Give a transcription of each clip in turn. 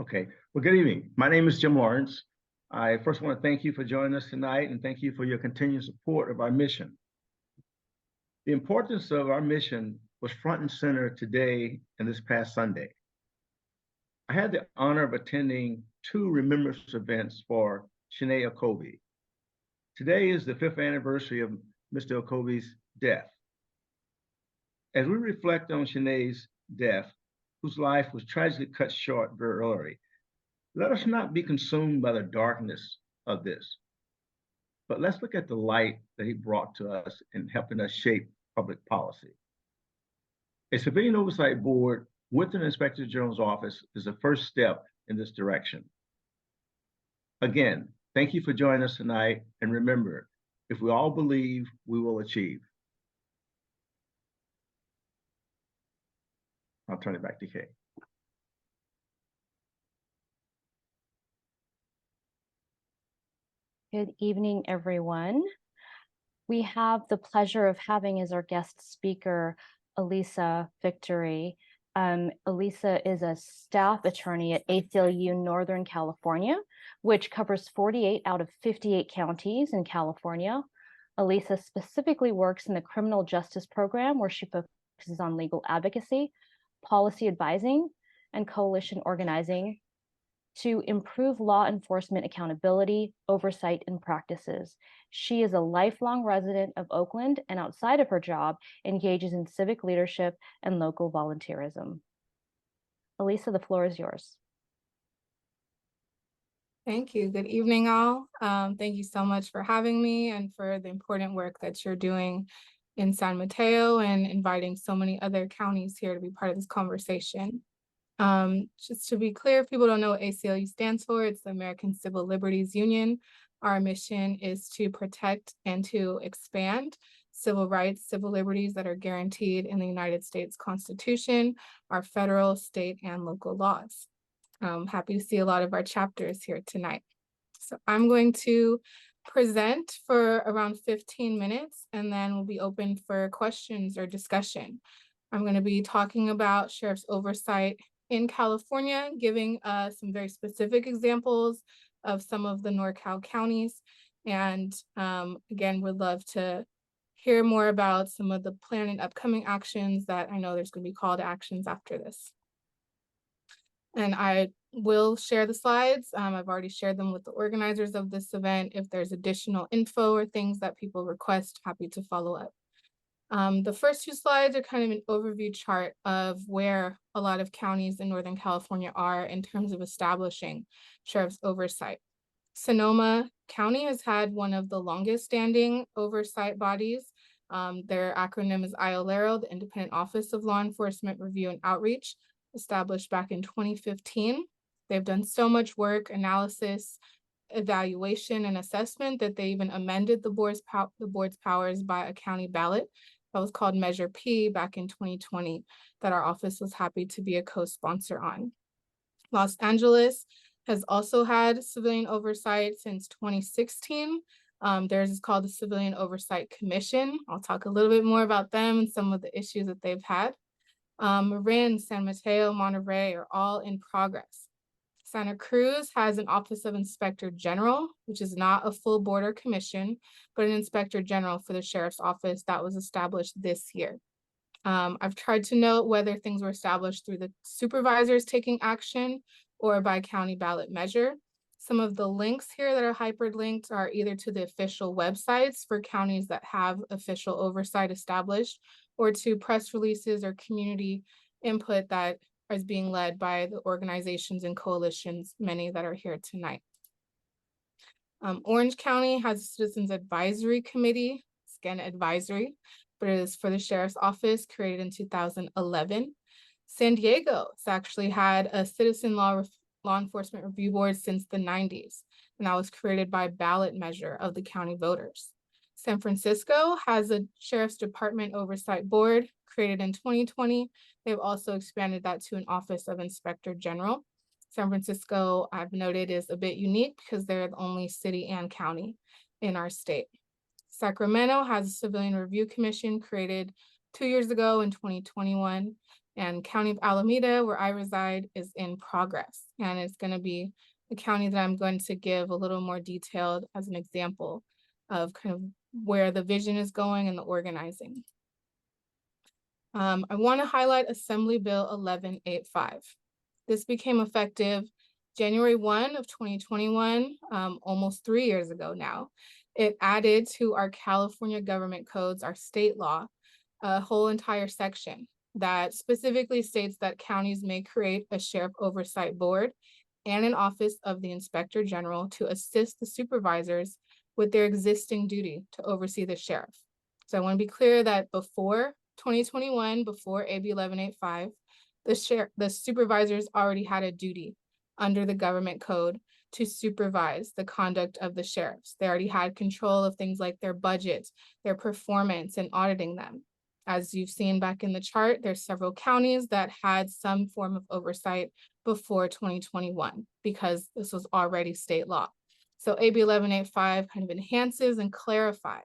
Okay. Well, good evening. My name is Jim Lawrence. I first want to thank you for joining us tonight and thank you for your continued support of our mission. The importance of our mission was front and center today and this past Sunday. I had the honor of attending two remembrance events for Sinead Okobi. Today is the 5th anniversary of Mr. Okobi's death. As we reflect on Sinead's death, whose life was tragically cut short very early, let us not be consumed by the darkness of this, but let's look at the light that he brought to us in helping us shape public policy. A civilian oversight board with an inspector general's office is the first step in this direction. Again, thank you for joining us tonight, and remember, if we all believe, we will achieve. I'll turn it back to Kay. Good evening, everyone. We have the pleasure of having as our guest speaker, Allyssa Victory. Allyssa is a staff attorney at ACLU Northern California, which covers 48 out of 58 counties in California. Allyssa specifically works in the criminal justice program, where she focuses on legal advocacy, policy advising, and coalition organizing to improve law enforcement accountability, oversight, and practices. She is a lifelong resident of Oakland and outside of her job engages in civic leadership and local volunteerism. Allyssa, the floor is yours. Thank you. Good evening, all. Thank you so much for having me and for the important work that you're doing in San Mateo and inviting so many other counties here to be part of this conversation. Just to be clear, if people don't know what ACLU stands for, it's the American Civil Liberties Union. Our mission is to protect and to expand civil rights, civil liberties that are guaranteed in the United States Constitution, our federal, state, and local laws. I'm happy to see a lot of our chapters here tonight. So I'm going to present for around 15 minutes, and then we'll be open for questions or discussion. I'm going to be talking about sheriff's oversight in California, giving some very specific examples of some of the NorCal counties. And again, would love to hear more about some of the planned and upcoming actions that I know there's going to be call to actions after this. And I will share the slides. I've already shared them with the organizers of this event. If there's additional info or things that people request, happy to follow up. The first two slides are kind of an overview chart of where a lot of counties in Northern California are in terms of establishing sheriff's oversight. Sonoma County has had one of the longest standing oversight bodies. Their acronym is IOLARO, the Independent Office of Law Enforcement Review and Outreach, established back in 2015. They've done so much work, analysis, evaluation, and assessment that they even amended the board's powers by a county ballot that was called Measure P back in 2020 that our office was happy to be a co-sponsor on. Los Angeles has also had civilian oversight since 2016. Theirs is called the Civilian Oversight Commission. I'll talk a little bit more about them and some of the issues that they've had. Marin, San Mateo, Monterey are all in progress. Santa Cruz has an Office of Inspector General, which is not a full board or commission, but an Inspector General for the Sheriff's Office that was established this year. I've tried to note whether things were established through the supervisors taking action or by county ballot measure. Some of the links here that are hyperlinked are either to the official websites for counties that have official oversight established, or to press releases or community input that is being led by the organizations and coalitions, many that are here tonight. Orange County has a Citizens Advisory Committee. It's again advisory, but it is for the Sheriff's Office, created in 2011. San Diego has actually had a Citizen Law Enforcement Review Board since the 90s, and that was created by ballot measure of the county voters. San Francisco has a Sheriff's Department Oversight Board created in 2020. They've also expanded that to an Office of Inspector General. San Francisco, I've noted, is a bit unique because they're the only city and county in our state. Sacramento has a Civilian Review Commission created 2 years ago in 2021. And County of Alameda, where I reside, is in progress. And it's going to be the county that I'm going to give a little more detailed as an example of kind of where the vision is going and the organizing. I want to highlight Assembly Bill 1185. This became effective January 1 of 2021, almost 3 years ago now. It added to our California government codes, our state law, a whole entire section that specifically states that counties may create a sheriff oversight board and an office of the inspector general to assist the supervisors with their existing duty to oversee the sheriff. So I want to be clear that before 2021, before AB 1185, the supervisors already had a duty under the government code to supervise the conduct of the sheriffs. They already had control of things like their budget, their performance, and auditing them. As you've seen back in the chart, there's several counties that had some form of oversight before 2021 because this was already state law. So AB 1185 kind of enhances and clarifies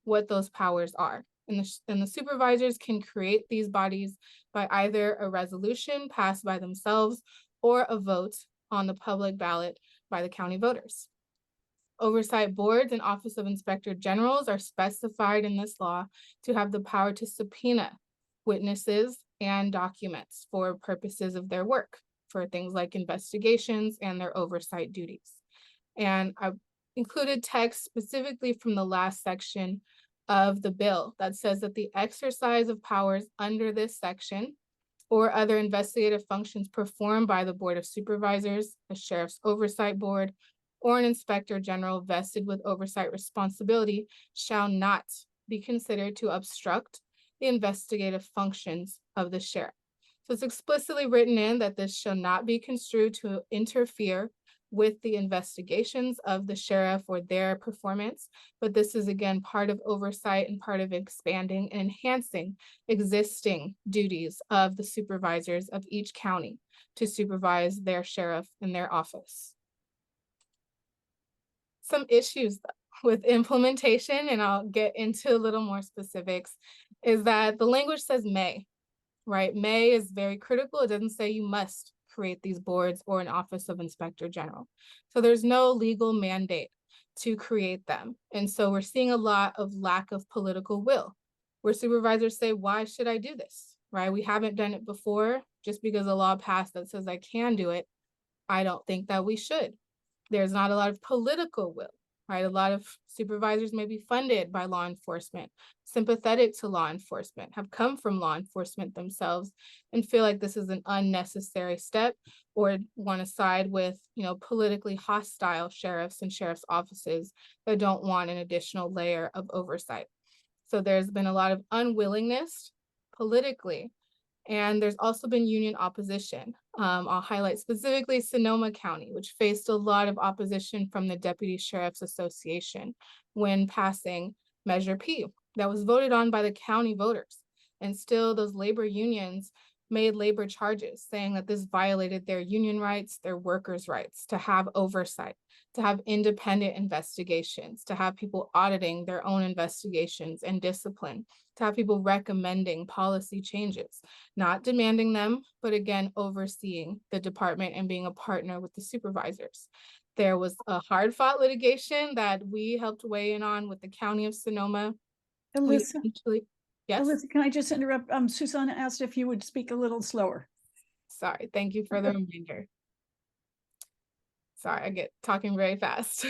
what those powers are. And the supervisors can create these bodies by either a resolution passed by themselves or a vote on the public ballot by the county voters. Oversight boards and Office of Inspector Generals are specified in this law to have the power to subpoena witnesses and documents for purposes of their work, for things like investigations and their oversight duties. And I included text specifically from the last section of the bill that says that the exercise of powers under this section or other investigative functions performed by the Board of Supervisors, a Sheriff's Oversight Board, or an Inspector General vested with oversight responsibility shall not be considered to obstruct the investigative functions of the sheriff. So it's explicitly written in that this shall not be construed to interfere with the investigations of the sheriff or their performance, but this is again part of oversight and part of expanding and enhancing existing duties of the supervisors of each county to supervise their sheriff and their office. Some issues with implementation, and I'll get into a little more specifics, is that the language says may, right? May is very critical. It doesn't say you must create these boards or an office of inspector general. So there's no legal mandate to create them. And so we're seeing a lot of lack of political will, where supervisors say, why should I do this, right? We haven't done it before. Just because a law passed that says I can do it, I don't think that we should. There's not a lot of political will, right? A lot of supervisors may be funded by law enforcement, sympathetic to law enforcement, have come from law enforcement themselves, and feel like this is an unnecessary step, or want to side with, politically hostile sheriffs and sheriff's offices that don't want an additional layer of oversight. So there's been a lot of unwillingness politically. And there's also been union opposition. I'll highlight specifically Sonoma County, which faced a lot of opposition from the Deputy Sheriff's Association when passing Measure P that was voted on by the county voters. And still those labor unions made labor charges saying that this violated their union rights, their workers' rights, to have oversight, to have independent investigations, to have people auditing their own investigations and discipline, to have people recommending policy changes, not demanding them, but again, overseeing the department and being a partner with the supervisors. There was a hard-fought litigation that we helped weigh in on with the County of Sonoma. Allyssa, Yes. Allyssa, can I just interrupt? Susanna asked if you would speak a little slower. Sorry, thank you for the reminder. Sorry, I get talking very fast.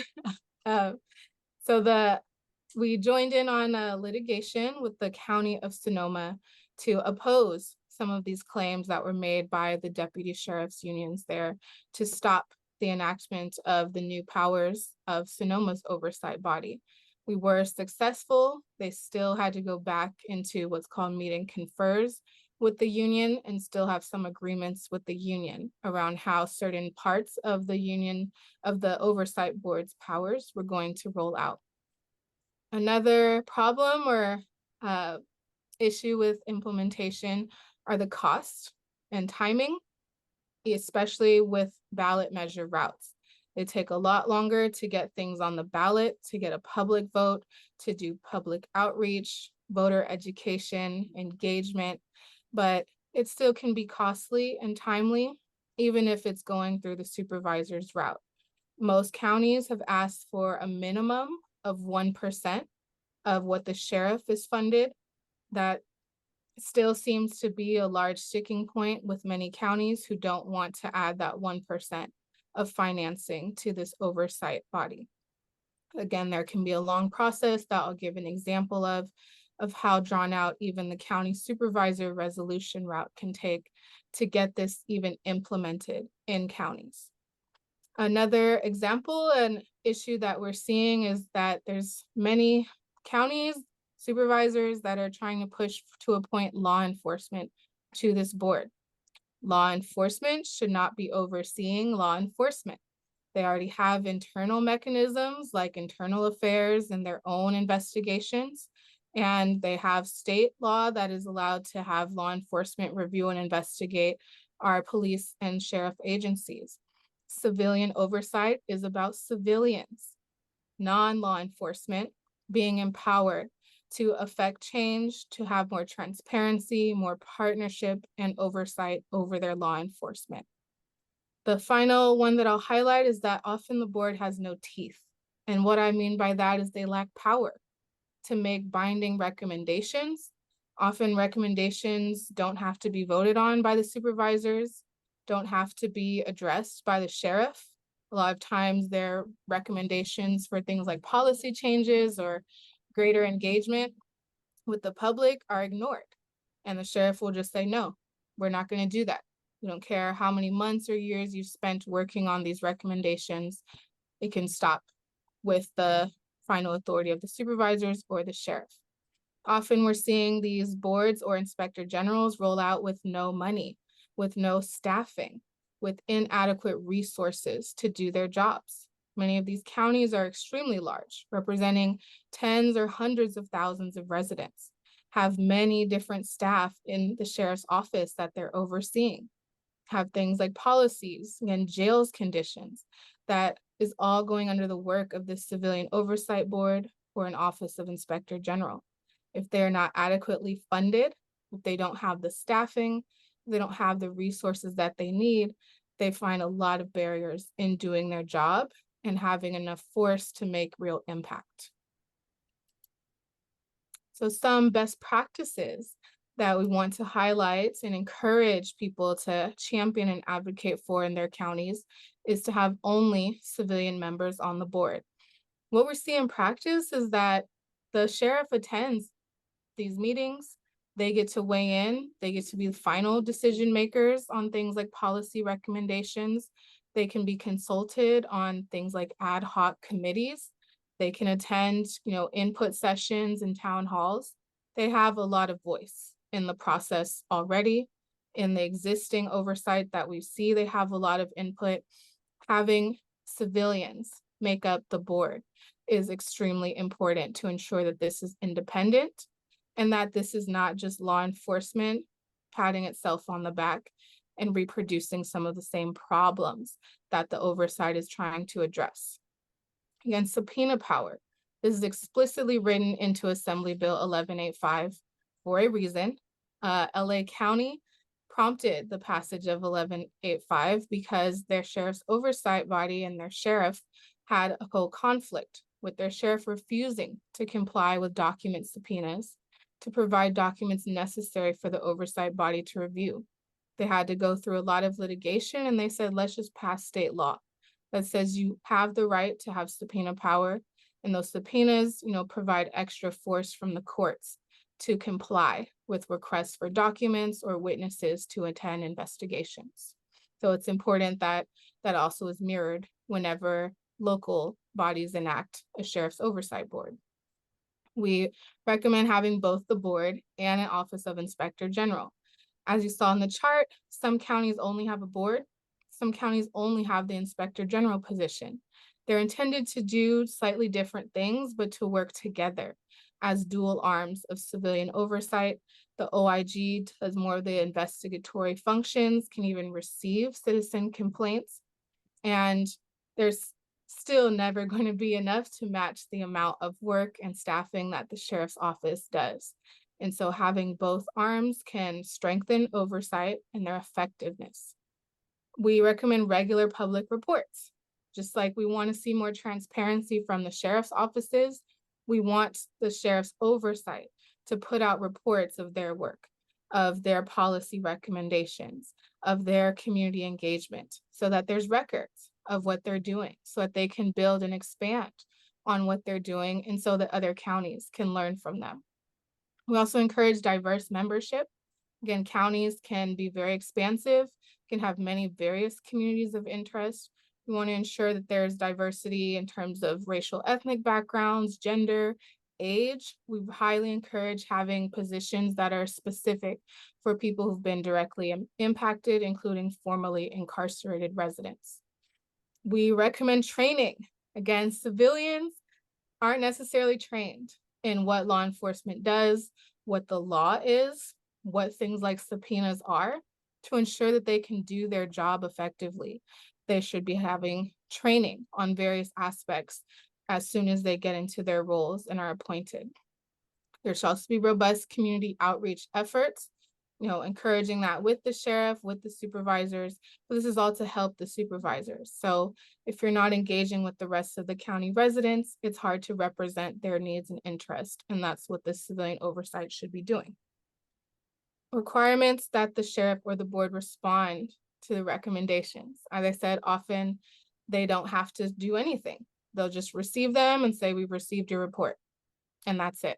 We joined in on a litigation with the County of Sonoma to oppose some of these claims that were made by the deputy sheriff's unions there to stop the enactment of the new powers of Sonoma's oversight body. We were successful. They still had to go back into what's called meet and confers with the union and still have some agreements with the union around how certain parts of the union of the oversight board's powers were going to roll out. Another problem or issue with implementation are the costs and timing, especially with ballot measure routes. They take a lot longer to get things on the ballot, to get a public vote, to do public outreach, voter education, engagement. But it still can be costly and timely, even if it's going through the supervisor's route. Most counties have asked for a minimum of 1% of what the sheriff is funded. That still seems to be a large sticking point with many counties who don't want to add that 1% of financing to this oversight body. Again, there can be a long process that I'll give an example of how drawn out even the county supervisor resolution route can take to get this even implemented in counties. Another example, an issue that we're seeing is that there's many counties, supervisors that are trying to push to appoint law enforcement to this board. Law enforcement should not be overseeing law enforcement. They already have internal mechanisms like internal affairs and their own investigations. And they have state law that is allowed to have law enforcement review and investigate our police and sheriff agencies. Civilian oversight is about civilians, non-law enforcement, being empowered to affect change, to have more transparency, more partnership, and oversight over their law enforcement. The final one that I'll highlight is that often the board has no teeth. And what I mean by that is they lack power to make binding recommendations. Often recommendations don't have to be voted on by the supervisors, don't have to be addressed by the sheriff. A lot of times their recommendations for things like policy changes or greater engagement with the public are ignored. And the sheriff will just say, no, we're not going to do that. We don't care how many months or years you've spent working on these recommendations. It can stop with the final authority of the supervisors or the sheriff. Often we're seeing these boards or inspector generals roll out with no money, with no staffing, with inadequate resources to do their jobs. Many of these counties are extremely large, representing tens or hundreds of thousands of residents, have many different staff in the sheriff's office that they're overseeing, have things like policies and jails conditions that is all going under the work of the Civilian Oversight Board or an Office of Inspector General. If they're not adequately funded, if they don't have the staffing, they don't have the resources that they need, they find a lot of barriers in doing their job and having enough force to make real impact. So some best practices that we want to highlight and encourage people to champion and advocate for in their counties is to have only civilian members on the board. What we're seeing in practice is that the sheriff attends these meetings, they get to weigh in, they get to be the final decision makers on things like policy recommendations. They can be consulted on things like ad hoc committees. They can attend, input sessions and town halls. They have a lot of voice in the process already. In the existing oversight that we see, they have a lot of input. Having civilians make up the board is extremely important to ensure that this is independent and that this is not just law enforcement patting itself on the back and reproducing some of the same problems that the oversight is trying to address. Again, subpoena power. This is explicitly written into Assembly Bill 1185 for a reason. LA County prompted the passage of 1185 because their sheriff's oversight body and their sheriff had a whole conflict with their sheriff refusing to comply with document subpoenas to provide documents necessary for the oversight body to review. They had to go through a lot of litigation and they said, let's just pass state law that says you have the right to have subpoena power, and those subpoenas, provide extra force from the courts to comply with requests for documents or witnesses to attend investigations. So it's important that that also is mirrored whenever local bodies enact a sheriff's oversight board. We recommend having both the board and an Office of Inspector General. As you saw in the chart, some counties only have a board. Some counties only have the Inspector General position. They're intended to do slightly different things, but to work together as dual arms of civilian oversight. The OIG does more of the investigatory functions, can even receive citizen complaints. And there's still never going to be enough to match the amount of work and staffing that the sheriff's office does. And so having both arms can strengthen oversight and their effectiveness. We recommend regular public reports. Just like we want to see more transparency from the sheriff's offices, we want the sheriff's oversight to put out reports of their work, of their policy recommendations, of their community engagement, so that there's records of what they're doing, so that they can build and expand on what they're doing, and so that other counties can learn from them. We also encourage diverse membership. Again, counties can be very expansive, can have many various communities of interest. We want to ensure that there's diversity in terms of racial, ethnic backgrounds, gender, age. We highly encourage having positions that are specific for people who've been directly impacted, including formerly incarcerated residents. We recommend training. Again, civilians aren't necessarily trained in what law enforcement does, what the law is, what things like subpoenas are, to ensure that they can do their job effectively. They should be having training on various aspects as soon as they get into their roles and are appointed. There should also be robust community outreach efforts, encouraging that with the sheriff, with the supervisors, but this is all to help the supervisors. So if you're not engaging with the rest of the county residents, it's hard to represent their needs and interests, and that's what the civilian oversight should be doing. Requirements that the sheriff or the board respond to the recommendations. As I said, often they don't have to do anything. They'll just receive them and say, we've received your report, and that's it.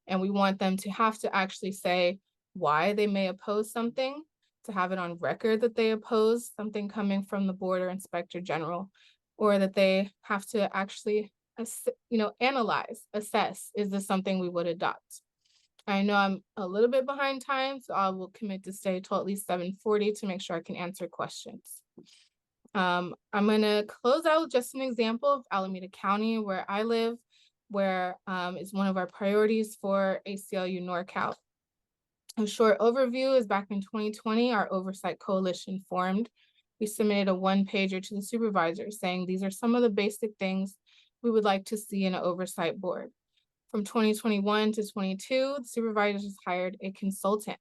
And we want them to have to actually say why they may oppose something, to have it on record that they oppose something coming from the board or inspector general, or that they have to actually, analyze, assess, is this something we would adopt? I know I'm a little bit behind time, so I will commit to stay till at least 7:40 to make sure I can answer questions. I'm gonna close out with just an example of Alameda County, where I live, where is one of our priorities for ACLU NorCal. A short overview is back in 2020, our oversight coalition formed. We submitted a one-pager to the supervisors saying these are some of the basic things we would like to see in an oversight board. From 2021 to 22, the supervisors hired a consultant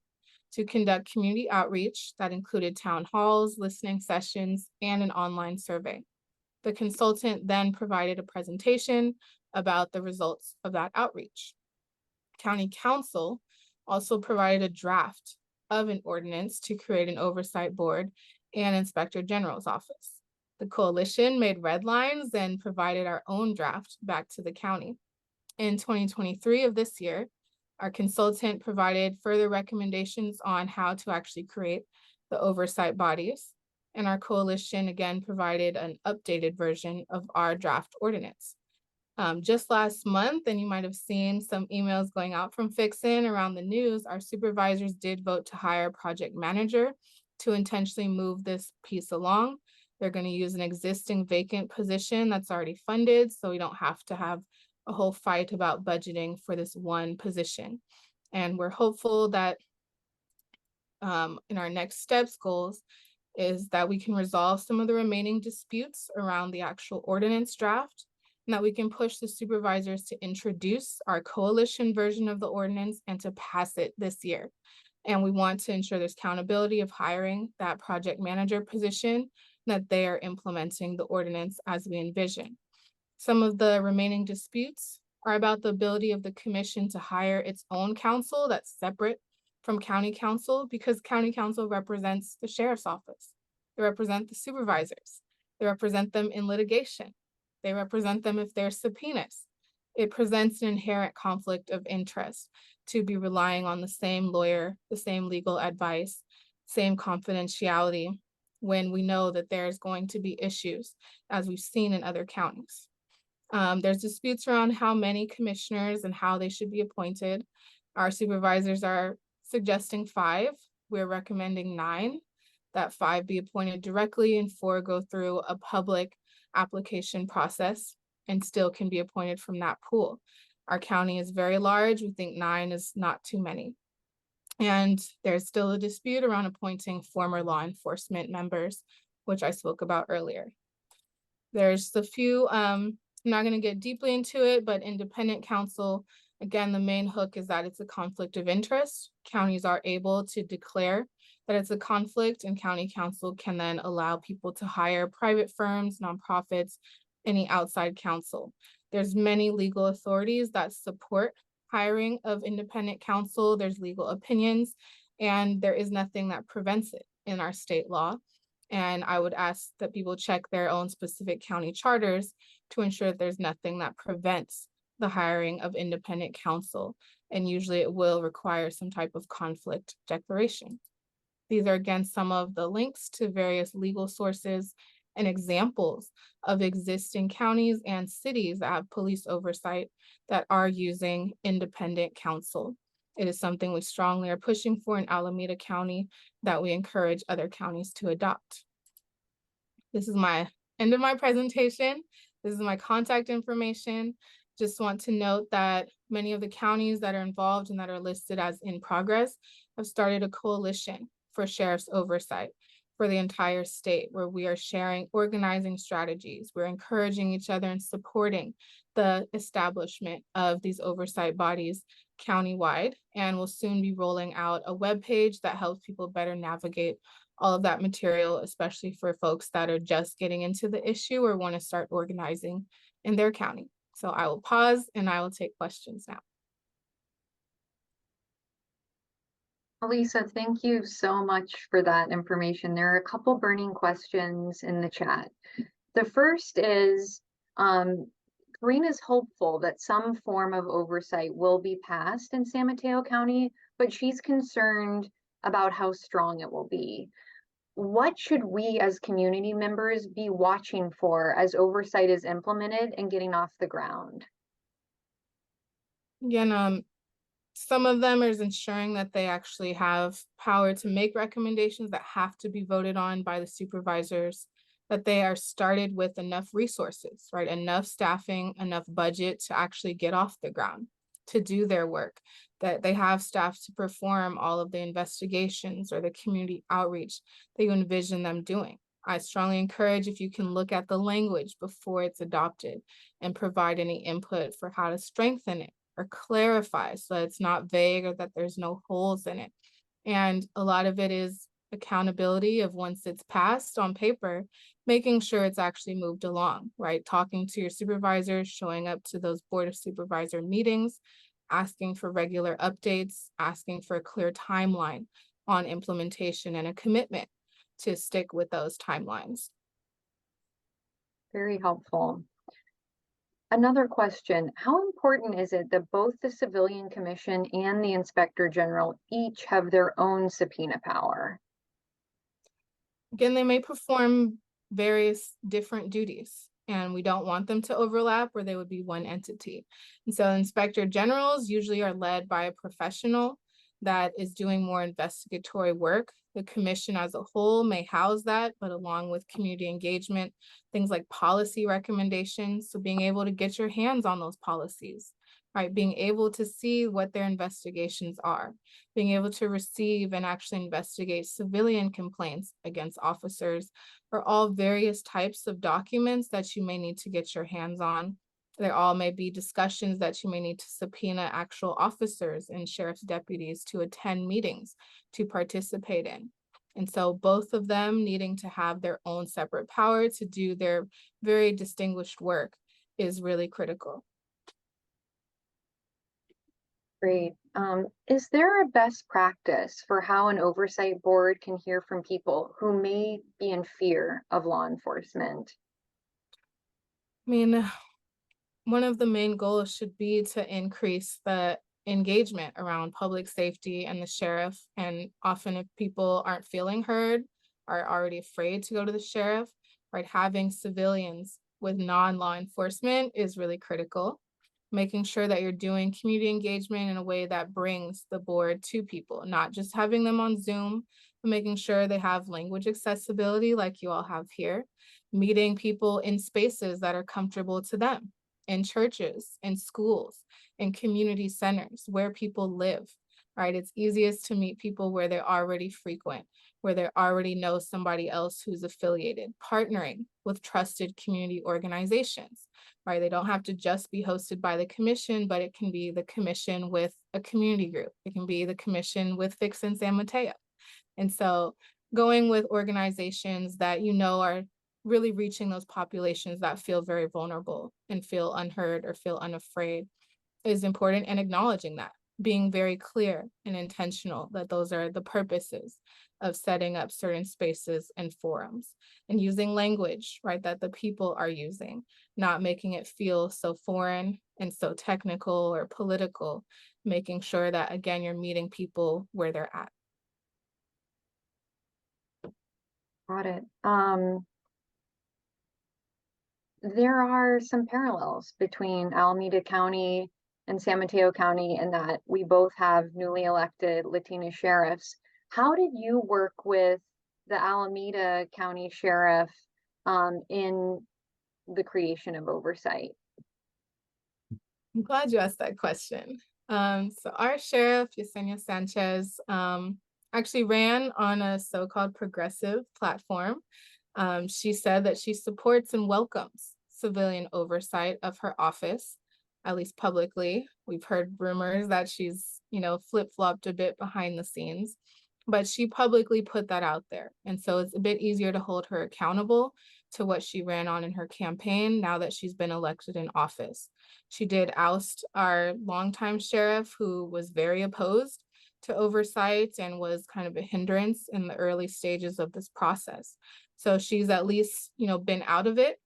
to conduct community outreach that included town halls, listening sessions, and an online survey. The consultant then provided a presentation about the results of that outreach. County Council also provided a draft of an ordinance to create an oversight board and Inspector General's office. The coalition made red lines and provided our own draft back to the county. In 2023 of this year, our consultant provided further recommendations on how to actually create the oversight bodies. And our coalition again provided an updated version of our draft ordinance. Just last month, and you might have seen some emails going out from Fixin around the news, our supervisors did vote to hire a project manager to intentionally move this piece along. They're going to use an existing vacant position that's already funded, so we don't have to have a whole fight about budgeting for this one position. And we're hopeful that in our next steps goals is that we can resolve some of the remaining disputes around the actual ordinance draft, and that we can push the supervisors to introduce our coalition version of the ordinance and to pass it this year. And we want to ensure there's accountability of hiring that project manager position, that they are implementing the ordinance as we envision. Some of the remaining disputes are about the ability of the commission to hire its own counsel that's separate from county counsel, because county counsel represents the sheriff's office. They represent the supervisors. They represent them in litigation. They represent them if there's subpoenas. It presents an inherent conflict of interest to be relying on the same lawyer, the same legal advice, same confidentiality, when we know that there's going to be issues, as we've seen in other counties. There's disputes around how many commissioners and how they should be appointed. Our supervisors are suggesting 5. We're recommending 9, that 5 be appointed directly and 4 go through a public application process and still can be appointed from that pool. Our county is very large. We think 9 is not too many. And there's still a dispute around appointing former law enforcement members, which I spoke about earlier. There's a few, I'm not going to get deeply into it, but independent counsel Again, the main hook is that it's a conflict of interest. Counties are able to declare that it's a conflict, and county council can then allow people to hire private firms, nonprofits, any outside counsel. There's many legal authorities that support hiring of independent counsel. There's legal opinions, and there is nothing that prevents it in our state law. And I would ask that people check their own specific county charters to ensure that there's nothing that prevents the hiring of independent counsel. And usually it will require some type of conflict declaration. These are, again, some of the links to various legal sources and examples of existing counties and cities that have police oversight that are using independent counsel. It is something we strongly are pushing for in Alameda County that we encourage other counties to adopt. This is my end of my presentation. This is my contact information. Just want to note that many of the counties that are involved and that are listed as in progress have started a coalition for sheriff's oversight for the entire state, where we are sharing organizing strategies. We're encouraging each other and supporting the establishment of these oversight bodies countywide, and we'll soon be rolling out a webpage that helps people better navigate all of that material, especially for folks that are just getting into the issue or want to start organizing in their county. So I will pause and I will take questions now. Allyssa, thank you so much for that information. There are a couple burning questions in the chat. The first is, Karina's hopeful that some form of oversight will be passed in San Mateo County, but she's concerned about how strong it will be. What should we as community members be watching for as oversight is implemented and getting off the ground? Again, some of them is ensuring that they actually have power to make recommendations that have to be voted on by the supervisors, that they are started with enough resources, right? Enough staffing, enough budget to actually get off the ground, to do their work, that they have staff to perform all of the investigations or the community outreach that you envision them doing. I strongly encourage, if you can look at the language before it's adopted and provide any input for how to strengthen it or clarify so that it's not vague or that there's no holes in it. And a lot of it is accountability of, once it's passed on paper, making sure it's actually moved along, right? Talking to your supervisors, showing up to those board of supervisor meetings, asking for regular updates, asking for a clear timeline on implementation and a commitment to stick with those timelines. Very helpful. Another question, how important is it that both the Civilian Commission and the Inspector General each have their own subpoena power? Again, they may perform various different duties, and we don't want them to overlap, or they would be one entity. And so inspector generals usually are led by a professional that is doing more investigatory work. The commission as a whole may house that, but along with community engagement, things like policy recommendations. So being able to get your hands on those policies, right? Being able to see what their investigations are, being able to receive and actually investigate civilian complaints against officers, or all various types of documents that you may need to get your hands on. There all may be discussions that you may need to subpoena actual officers and sheriff's deputies to attend meetings, to participate in. And so both of them needing to have their own separate power to do their very distinguished work is really critical. Great. Is there a best practice for how an oversight board can hear from people who may be in fear of law enforcement? I mean, one of the main goals should be to increase the engagement around public safety and the sheriff. And often if people aren't feeling heard, are already afraid to go to the sheriff, right? Having civilians with non-law enforcement is really critical. Making sure that you're doing community engagement in a way that brings the board to people, not just having them on Zoom, but making sure they have language accessibility like you all have here, meeting people in spaces that are comfortable to them, in churches, in schools, in community centers where people live, right? It's easiest to meet people where they're already frequent, where they already know somebody else who's affiliated, partnering with trusted community organizations, right? They don't have to just be hosted by the commission, but it can be the commission with a community group. It can be the commission with Fixin San Mateo. And so going with organizations that you know are really reaching those populations that feel very vulnerable and feel unheard or feel unafraid is important, and acknowledging that, being very clear and intentional that those are the purposes of setting up certain spaces and forums, and using language, right, that the people are using, not making it feel so foreign and so technical or political, making sure that, again, you're meeting people where they're at. Got it. There are some parallels between Alameda County and San Mateo County in that we both have newly elected Latina sheriffs. How did you work with the Alameda County Sheriff in the creation of oversight? I'm glad you asked that question. So our sheriff, Yesenia Sanchez, actually ran on a so-called progressive platform. She said that she supports and welcomes civilian oversight of her office, at least publicly. We've heard rumors that she's, flip-flopped a bit behind the scenes, but she publicly put that out there. And so it's a bit easier to hold her accountable to what she ran on in her campaign now that she's been elected in office. She did oust our longtime sheriff, who was very opposed to oversight and was kind of a hindrance in the early stages of this process. So she's at least, been out of it.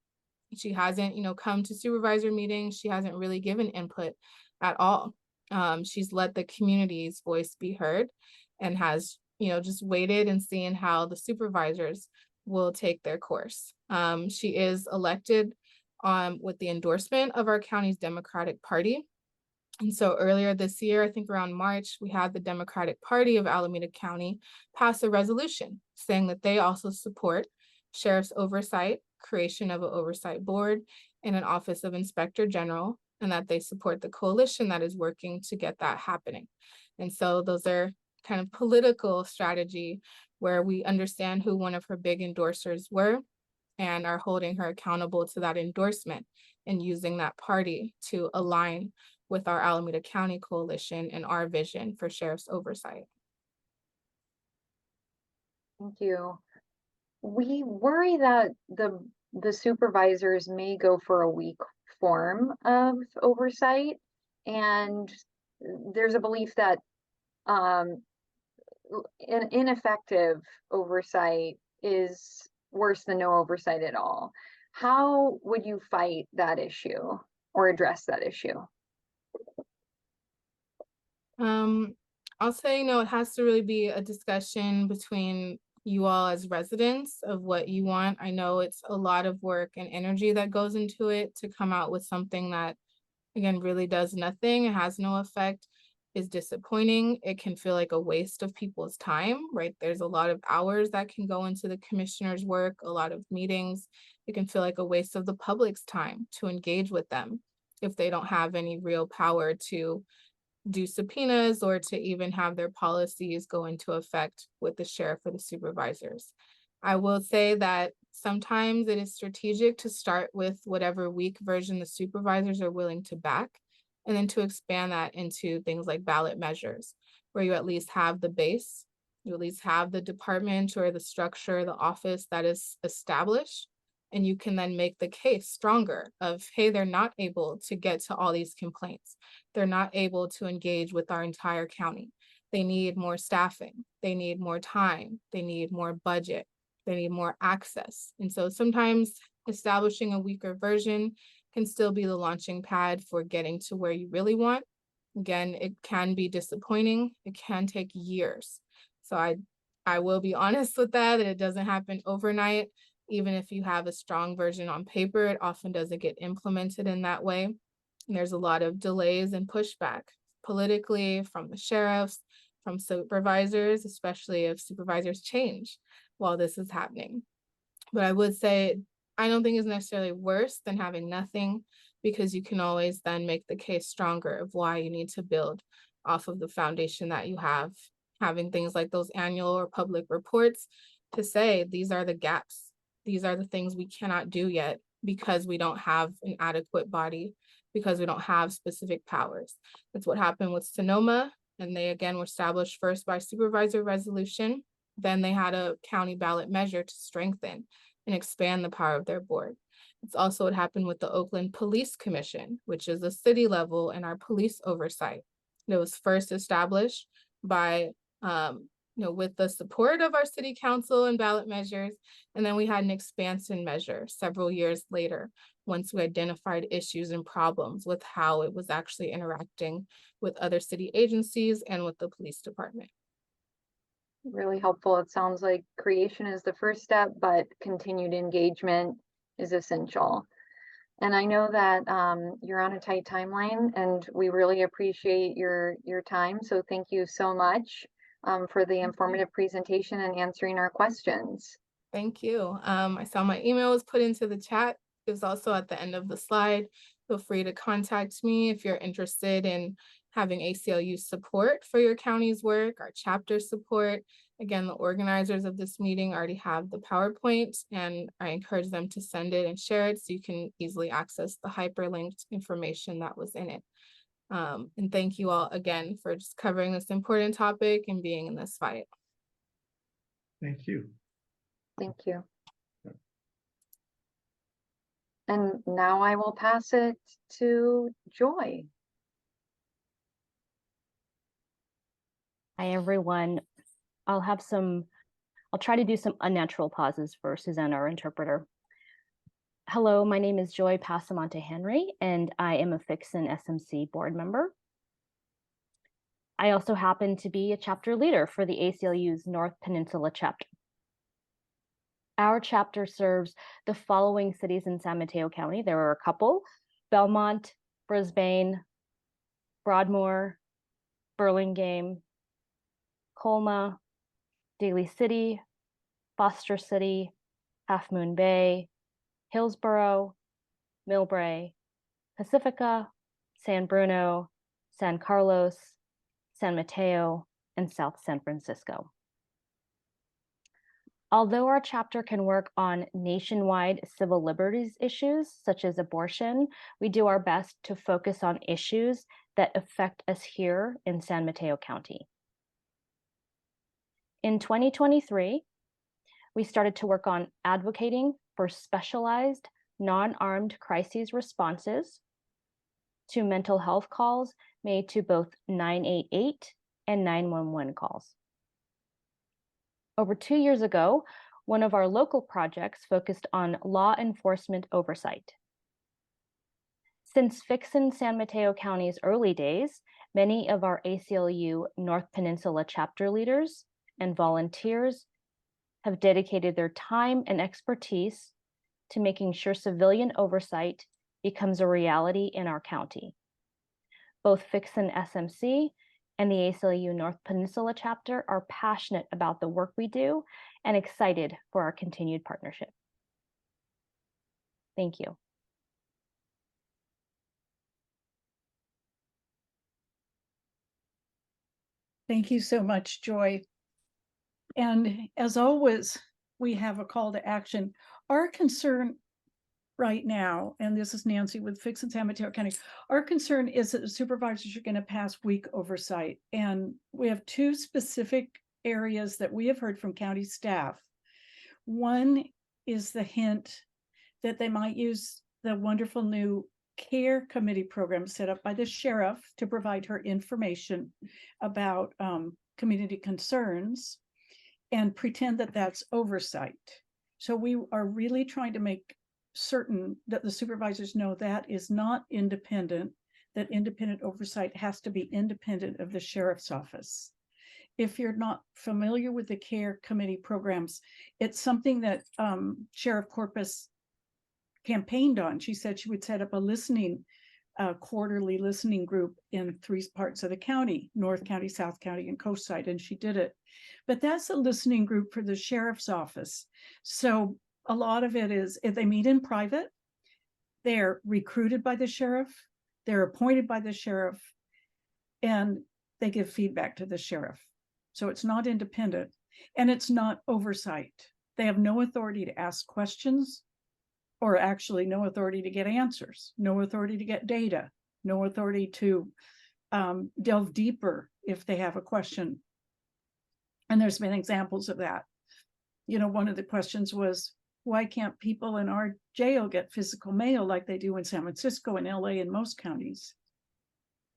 She hasn't, come to supervisor meetings. She hasn't really given input at all. She's let the community's voice be heard and has, just waited and seen how the supervisors will take their course. She is elected with the endorsement of our county's Democratic Party. And so earlier this year, I think around March, we had the Democratic Party of Alameda County pass a resolution saying that they also support sheriff's oversight, creation of an oversight board, and an office of inspector general, and that they support the coalition that is working to get that happening. And so those are kind of political strategy where we understand who one of her big endorsers were and are holding her accountable to that endorsement and using that party to align with our Alameda County coalition and our vision for sheriff's oversight. Thank you. We worry that the supervisors may go for a weak form of oversight, and there's a belief that ineffective oversight is worse than no oversight at all. How would you fight that issue or address that issue? I'll say, it has to really be a discussion between you all as residents of what you want. I know it's a lot of work and energy that goes into it to come out with something that, again, really does nothing. It has no effect, is disappointing. It can feel like a waste of people's time, right? There's a lot of hours that can go into the commissioner's work, a lot of meetings. It can feel like a waste of the public's time to engage with them if they don't have any real power to do subpoenas or to even have their policies go into effect with the sheriff or the supervisors. I will say that sometimes it is strategic to start with whatever weak version the supervisors are willing to back, and then to expand that into things like ballot measures, where you at least have the base, you at least have the department or the structure, the office that is established, and you can then make the case stronger of, hey, they're not able to get to all these complaints. They're not able to engage with our entire county. They need more staffing. They need more time. They need more budget. They need more access. And so sometimes establishing a weaker version can still be the launching pad for getting to where you really want. Again, it can be disappointing. It can take years. So I will be honest with that it doesn't happen overnight. Even if you have a strong version on paper, it often doesn't get implemented in that way. And there's a lot of delays and pushback politically from the sheriffs, from supervisors, especially if supervisors change while this is happening. But I would say, I don't think it's necessarily worse than having nothing, because you can always then make the case stronger of why you need to build off of the foundation that you have, having things like those annual or public reports to say, these are the gaps. These are the things we cannot do yet because we don't have an adequate body, because we don't have specific powers. That's what happened with Sonoma. And they again were established first by supervisor resolution. Then they had a county ballot measure to strengthen and expand the power of their board. It's also what happened with the Oakland Police Commission, which is a city level and our police oversight. It was first established by, with the support of our city council and ballot measures. And then we had an expansion measure several years later, once we identified issues and problems with how it was actually interacting with other city agencies and with the police department. Really helpful. It sounds like creation is the first step, but continued engagement is essential. And I know that you're on a tight timeline, and we really appreciate your time. So thank you so much for the informative presentation and answering our questions. Thank you. I saw my email was put into the chat. It was also at the end of the slide. Feel free to contact me if you're interested in having ACLU support for your county's work, our chapter support. Again, the organizers of this meeting already have the PowerPoint, and I encourage them to send it and share it so you can easily access the hyperlinked information that was in it. And thank you all again for just covering this important topic and being in this fight. Thank you. Thank you. And now I will pass it to Joy. Hi, everyone. I'll try to do some unnatural pauses for Suzanne, our interpreter. Hello, my name is Joy Passamonte Henry, and I am a Fixin SMC board member. I also happen to be a chapter leader for the ACLU's North Peninsula chapter. Our chapter serves the following cities in San Mateo County. There are a couple: Belmont, Brisbane, Broadmoor, Burlingame, Colma, Daly City, Foster City, Half Moon Bay, Hillsborough, Millbrae, Pacifica, San Bruno, San Carlos, San Mateo, and South San Francisco. Although our chapter can work on nationwide civil liberties issues, such as abortion, we do our best to focus on issues that affect us here in San Mateo County. In 2023, we started to work on advocating for specialized non-armed crises responses to mental health calls made to both 988 and 911 calls. Over 2 years ago, one of our local projects focused on law enforcement oversight. Since Fixin San Mateo County's early days, many of our ACLU North Peninsula chapter leaders and volunteers have dedicated their time and expertise to making sure civilian oversight becomes a reality in our county. Both Fixin SMC and the ACLU North Peninsula chapter are passionate about the work we do and excited for our continued partnership. Thank you. Thank you so much, Joy. And as always, we have a call to action. Our concern right now, and this is Nancy with Fixin San Mateo County, our concern is that the supervisors are going to pass weak oversight. And we have two specific areas that we have heard from county staff. One is the hint that they might use the wonderful new care committee program set up by the sheriff to provide her information about community concerns and pretend that that's oversight. So we are really trying to make certain that the supervisors know that is not independent, that independent oversight has to be independent of the sheriff's office. If you're not familiar with the care committee programs, it's something that Sheriff Corpus campaigned on. She said she would set up a quarterly listening group in 3 parts of the county, North County, South County, and Coast Side, and she did it. But that's a listening group for the sheriff's office. So a lot of it is, if they meet in private, they're recruited by the sheriff, they're appointed by the sheriff, and they give feedback to the sheriff. So it's not independent and it's not oversight. They have no authority to ask questions, or actually no authority to get answers, no authority to get data, no authority to delve deeper if they have a question. And there's been examples of that. You know, one of the questions was, why can't people in our jail get physical mail like they do in San Francisco and LA and most counties?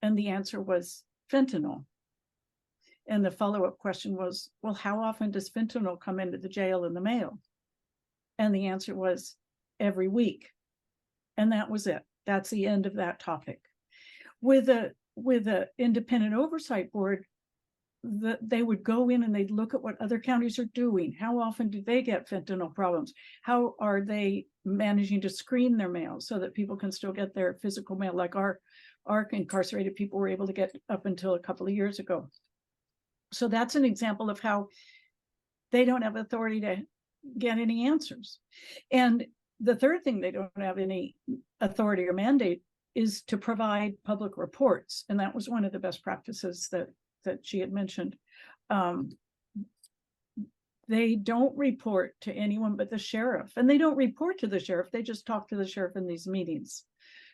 And the answer was fentanyl. And the follow-up question was, well, how often does fentanyl come into the jail in the mail? And the answer was every week. And that was it. That's the end of that topic. With a independent oversight board, they would go in and they'd look at what other counties are doing. How often do they get fentanyl problems? How are they managing to screen their mail so that people can still get their physical mail, like our incarcerated people were able to get up until a couple of years ago. So that's an example of how they don't have authority to get any answers. And the third thing they don't have any authority or mandate is to provide public reports. And that was one of the best practices that she had mentioned. They don't report to anyone but the sheriff, and they don't report to the sheriff. They just talk to the sheriff in these meetings.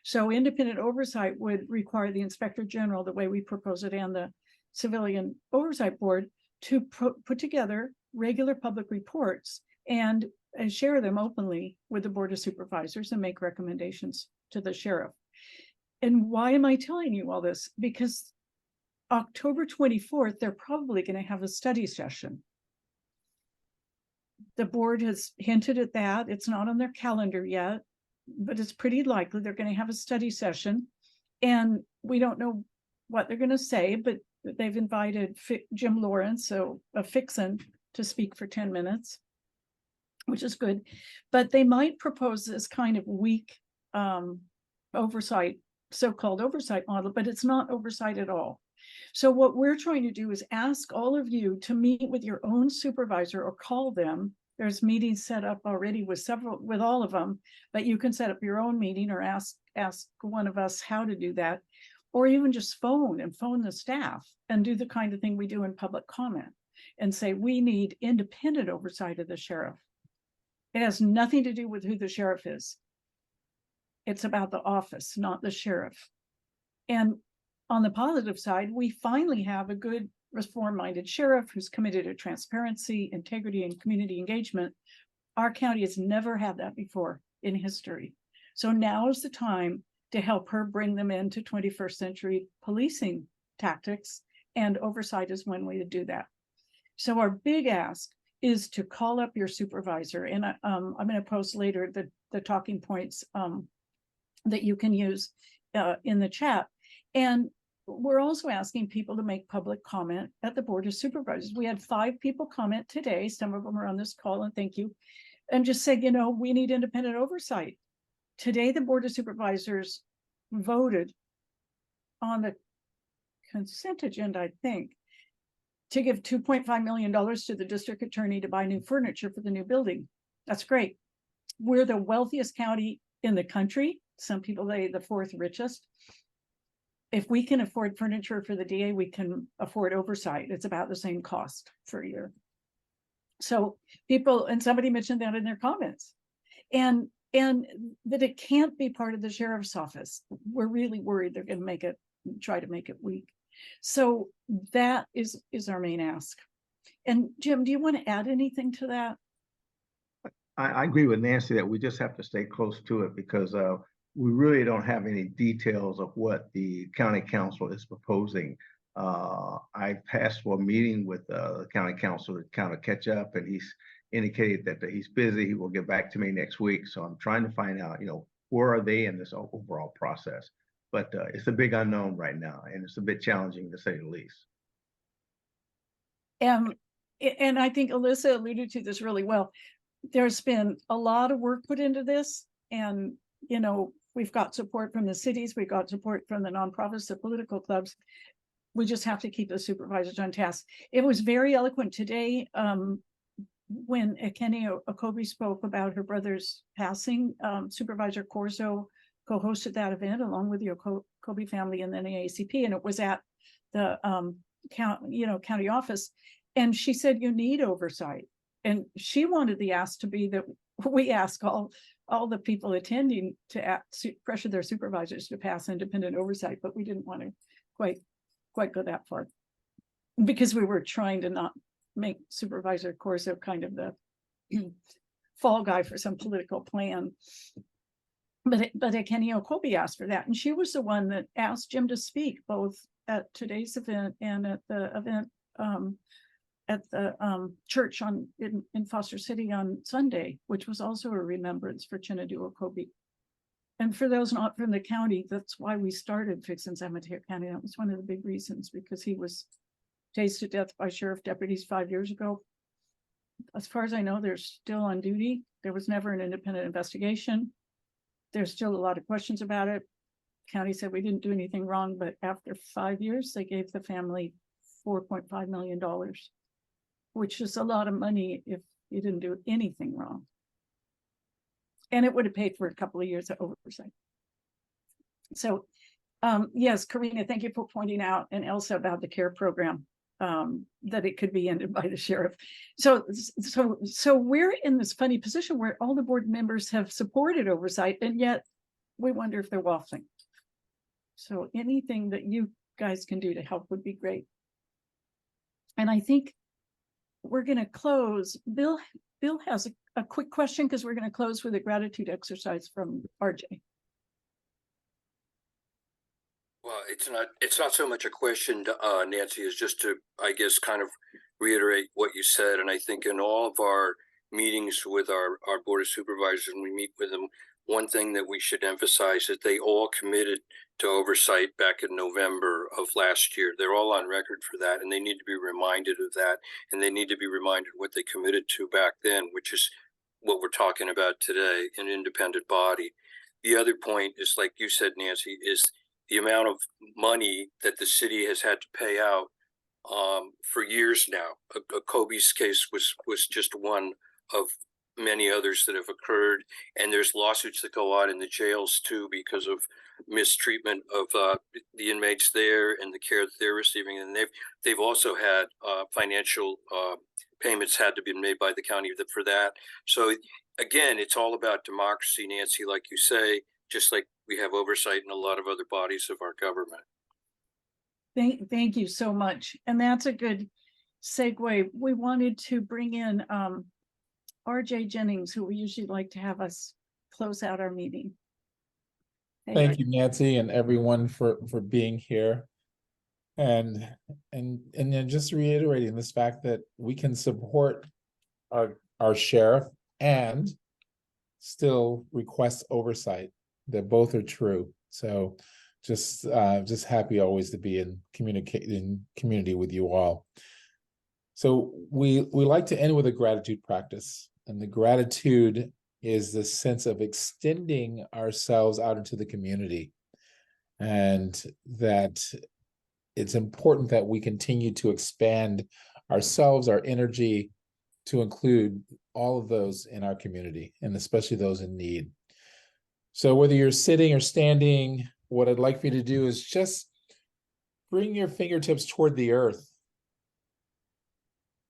So independent oversight would require the inspector general, the way we propose it, and the civilian oversight board to put together regular public reports and share them openly with the board of supervisors and make recommendations to the sheriff. And why am I telling you all this? Because October 24th, they're probably going to have a study session. The board has hinted at that. It's not on their calendar yet, but it's pretty likely they're going to have a study session. And we don't know what they're going to say, but they've invited Jim Lawrence, so a Fixin, to speak for 10 minutes, which is good. But they might propose this kind of weak oversight, so-called oversight model, but it's not oversight at all. So what we're trying to do is ask all of you to meet with your own supervisor or call them. There's meetings set up already with all of them, but you can set up your own meeting or ask one of us how to do that, or even just phone the staff and do the kind of thing we do in public comment and say, we need independent oversight of the sheriff. It has nothing to do with who the sheriff is. It's about the office, not the sheriff. And on the positive side, we finally have a good reform-minded sheriff who's committed to transparency, integrity, and community engagement. Our county has never had that before in history. So now is the time to help her bring them into 21st century policing tactics, and oversight is one way to do that. So our big ask is to call up your supervisor, and I'm going to post later the talking points that you can use in the chat. And we're also asking people to make public comment at the Board of Supervisors. We had 5 people comment today. Some of them are on this call, and thank you. And just say, you know, we need independent oversight. Today, the Board of Supervisors voted on the consent agenda, I think, to give $2.5 million to the district attorney to buy new furniture for the new building. That's great. We're the wealthiest county in the country. Some people say the 4th richest. If we can afford furniture for the DA, we can afford oversight. It's about the same cost for a year. So people, and somebody mentioned that in their comments, and that it can't be part of the sheriff's office. We're really worried they're going to try to make it weak. So that is our main ask. And Jim, do you want to add anything to that? I agree with Nancy that we just have to stay close to it, because we really don't have any details of what the county council is proposing. I passed for a meeting with the county council to kind of catch up, and he's indicated that he's busy. He will get back to me next week. So I'm trying to find out, you know, where are they in this overall process? But it's a big unknown right now, and it's a bit challenging to say the least. And I think Allyssa alluded to this really well. There's been a lot of work put into this, and, you know, we've got support from the cities, we've got support from the nonprofits, the political clubs. We just have to keep the supervisors on task. It was very eloquent today when Kenny Okobi spoke about her brother's passing. Supervisor Corzo co-hosted that event along with the Kobe family and then the ACP, and it was at the county office. And she said, you need oversight. And she wanted the ask to be that we ask all the people attending to pressure their supervisors to pass independent oversight, but we didn't want to quite go that far, because we were trying to not make Supervisor Corso kind of the fall guy for some political plan. But Akenio Kobe asked for that, and she was the one that asked Jim to speak both at today's event and at the event at the church in Foster City on Sunday, which was also a remembrance for Chinadu Kobe. And for those not from the county, that's why we started Fixin San Mateo County. That was one of the big reasons, because he was tased to death by sheriff deputies 5 years ago. As far as I know, they're still on duty. There was never an independent investigation. There's still a lot of questions about it. County said we didn't do anything wrong, but after 5 years, they gave the family $4.5 million, which is a lot of money if you didn't do anything wrong. And it would have paid for a couple of years of oversight. So yes, Karina, thank you for pointing out, and Elsa about the CARE program, that it could be ended by the sheriff. So we're in this funny position where all the board members have supported oversight, and yet we wonder if they're waffling. So anything that you guys can do to help would be great. And I think we're going to close. Bill has a quick question, because we're going to close with a gratitude exercise from RJ. Well, it's not so much a question, Nancy, is just to, I guess, kind of reiterate what you said. And I think in all of our meetings with our board of supervisors, when we meet with them, one thing that we should emphasize is they all committed to oversight back in November of last year. They're all on record for that, and they need to be reminded of that, and they need to be reminded what they committed to back then, which is what we're talking about today, an independent body. The other point is, like you said, Nancy, is the amount of money that the city has had to pay out for years now. Kobe's case was just one of many others that have occurred, and there's lawsuits that go on in the jails too because of mistreatment of the inmates there and the care that they're receiving. And they've also had financial payments had to be made by the county for that. So again, it's all about democracy, Nancy, like you say, just like we have oversight in a lot of other bodies of our government. Thank you so much. And that's a good segue. We wanted to bring in RJ Jennings, who we usually like to have us close out our meeting. Hey, Thank you, Nancy, and everyone for being here. And then just reiterating this fact that we can support our sheriff and still request oversight. That both are true. So just happy always to be in community with you all. So we like to end with a gratitude practice, and the gratitude is the sense of extending ourselves out into the community, and that it's important that we continue to expand ourselves, our energy, to include all of those in our community, and especially those in need. So whether you're sitting or standing, what I'd like for you to do is just bring your fingertips toward the earth.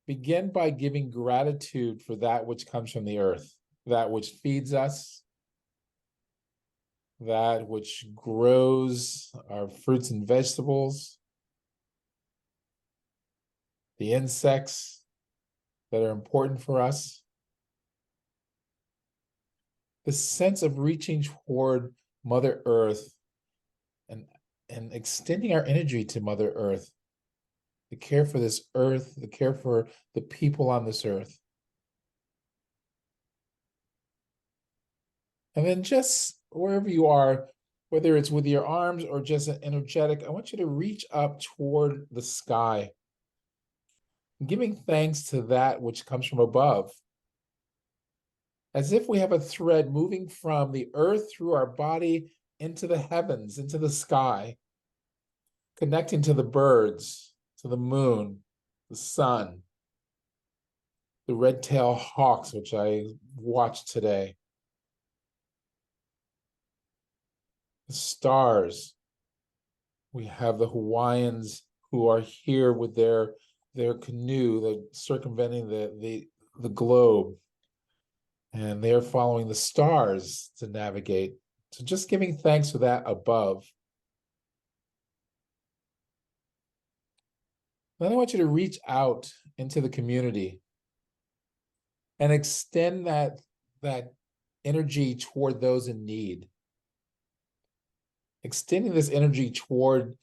Begin by giving gratitude for that which comes from the earth, that which feeds us, that which grows our fruits and vegetables, the insects that are important for us. The sense of reaching toward Mother Earth and extending our energy to Mother Earth, the care for this earth, the care for the people on this earth. And then just wherever you are, whether it's with your arms or just an energetic, I want you to reach up toward the sky, giving thanks to that which comes from above. As if we have a thread moving from the earth through our body into the heavens, into the sky, connecting to the birds, to the moon, the sun, the red-tailed hawks, which I watched today, the stars, We have the Hawaiians who are here with their canoe, circumventing the globe. And they're following the stars to navigate. So just giving thanks for that above. Then I want you to reach out into the community and extend that energy toward those in need. Extending this energy toward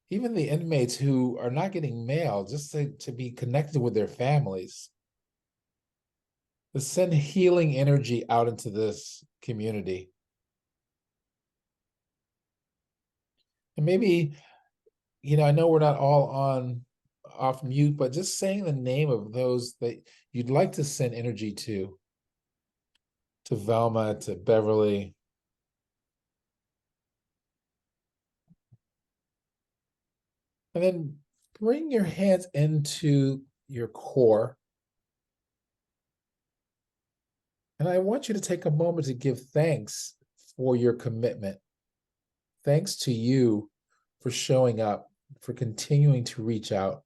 even the inmates who are not getting mail, just to be connected with their families. To send healing energy out into this community. And maybe, I know we're not all off mute, but just saying the name of those that you'd like to send energy to Velma, to Beverly. And then bring your hands into your core. And I want you to take a moment to give thanks for your commitment. Thanks to you for showing up, for continuing to reach out.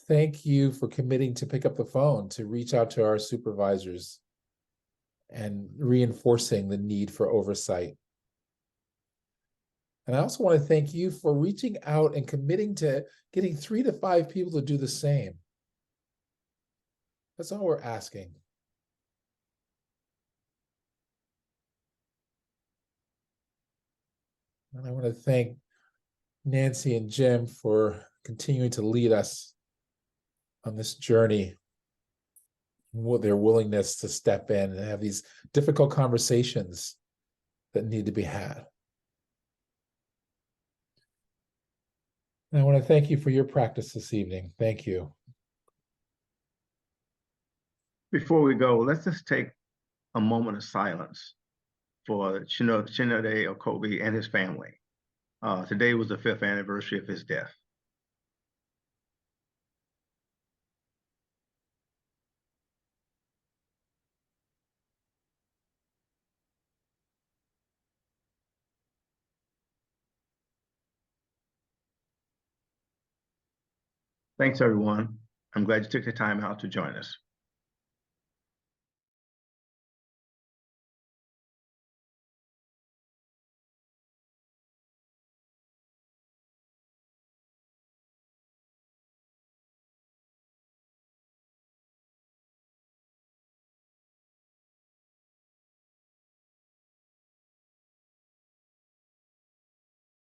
Thank you for committing to pick up the phone, to reach out to our supervisors and reinforcing the need for oversight. And I also want to thank you for reaching out and committing to getting 3 to 5 people to do the same. That's all we're asking. And I want to thank Nancy and Jim for continuing to lead us on this journey, with their willingness to step in and have these difficult conversations that need to be had. And I want to thank you for your practice this evening. Thank you. Before we go, let's just take a moment of silence for Chinode Okobi and his family. Today was the 5th anniversary of his death. Thanks, everyone. I'm glad you took the time out to join us.